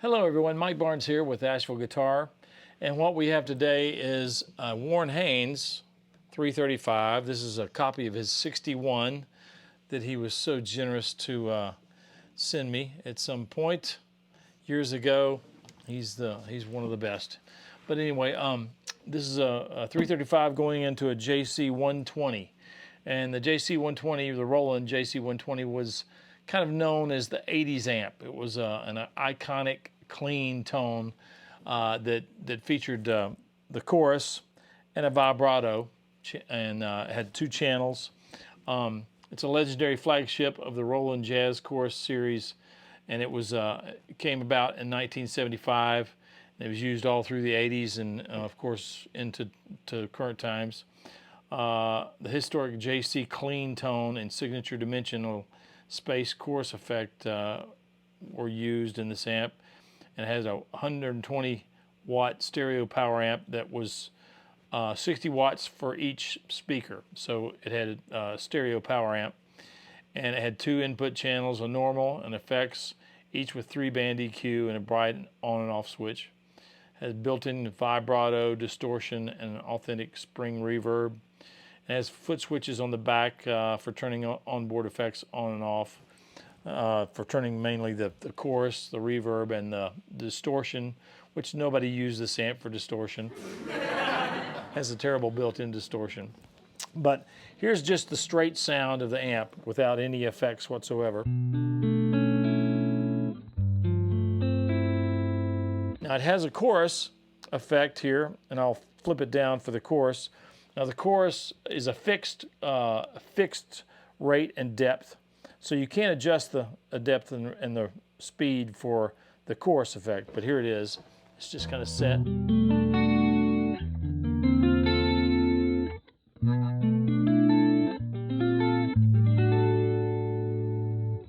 Hello everyone, Mike Barnes here with Asheville Guitar, and what we have today is a Warren Haynes 335. This is a copy of his 61 that he was so generous to send me at some point years ago. He's one of the best. But anyway, this is a 335 going into a JC-120, and the JC-120, the Roland JC-120, was kind of known as the 80s amp. It was an iconic clean tone that featured the chorus and a vibrato, and had two channels. It's a legendary flagship of the Roland Jazz Chorus series, and it was came about in 1975. It was used all through the 80s and of course into current times. The historic JC clean tone and signature dimensional space chorus effect were used in this amp, and it has a 120 watt stereo power amp that was 60 watts for each speaker. So it had a stereo power amp, and it had two input channels, a normal and effects, each with 3-band EQ and a bright on and off switch. It has built-in vibrato, distortion, and an authentic spring reverb. It has foot switches on the back for turning onboard effects on and off, for turning mainly the chorus, the reverb, and the distortion, which nobody used this amp for distortion. Has a terrible built-in distortion. But here's just the straight sound of the amp without any effects whatsoever. Now it has a chorus effect here, and I'll flip it down for the chorus. Now the chorus is a fixed rate and depth, so you can't adjust the depth and the speed for the chorus effect, but here it is. It's just kind of set.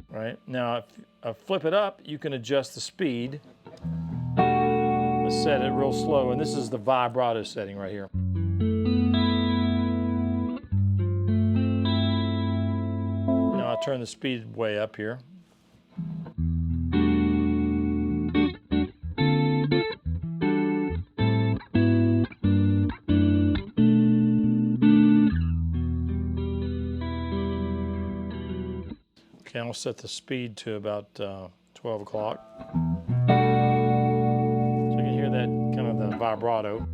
Right, now if I flip it up, you can adjust the speed. Let's set it real slow, and this is the vibrato setting right here. Now I'll turn the speed way up here. Okay, I'll set the speed to about 12 o'clock. So you can hear that kind of the vibrato.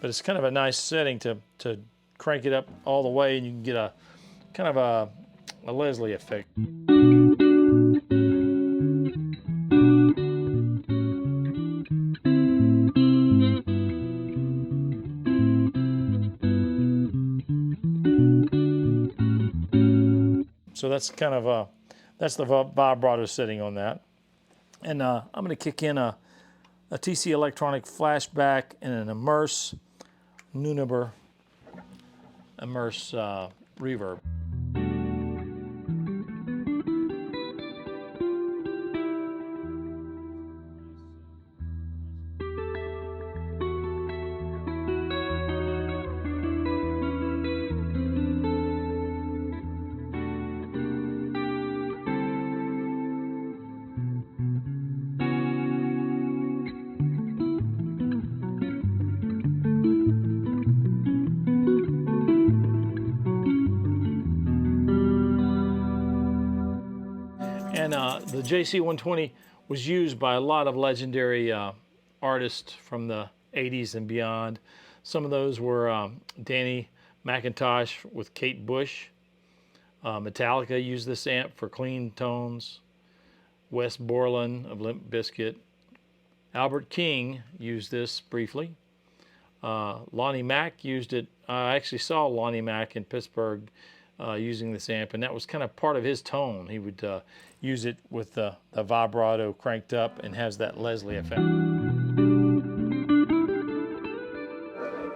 But it's kind of a nice setting to crank it up all the way, and you can get a kind of a Leslie effect. So that's kind of that's the vibrato setting on that. And I'm going to kick in a TC Electronic flashback and an Immerse Nunebur Immerse reverb. And the JC-120 was used by a lot of legendary artists from the 80s and beyond. Some of those were Danny McIntosh with Kate Bush. Metallica used this amp for clean tones. Wes Borland of Limp Bizkit. Albert King used this briefly. Lonnie Mack used it. I actually saw Lonnie Mack in Pittsburgh using this amp, and that was kind of part of his tone. He would use it with the vibrato cranked up and has that Leslie effect.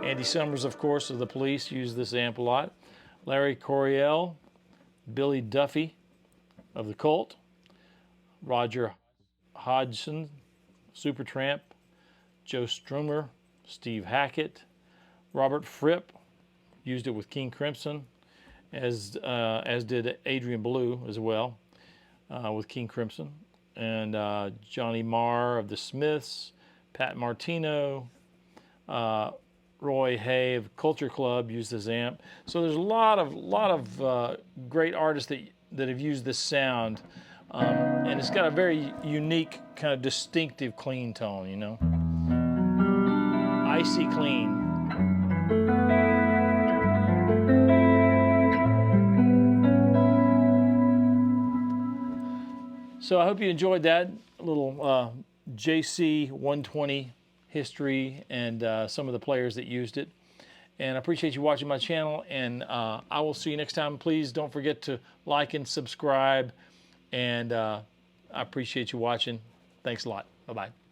Andy Summers, of course, of the Police, used this amp a lot. Larry Coryell, Billy Duffy of the Cult, Roger Hodgson, Supertramp, Joe Strummer, Steve Hackett, Robert Fripp used it with King Crimson, as did Adrian Ballou as well, with King Crimson, and Johnny Marr of the Smiths, Pat Martino, Roy Hay of Culture Club used this amp. So there's a lot of great artists that have used this sound, and it's got a very unique, kind of distinctive clean tone, you know, icy clean. So I hope you enjoyed that little JC-120 history and some of the players that used it. And I appreciate you watching my channel, and I will see you next time. Please don't forget to like and subscribe, and I appreciate you watching. Thanks a lot. Bye-bye.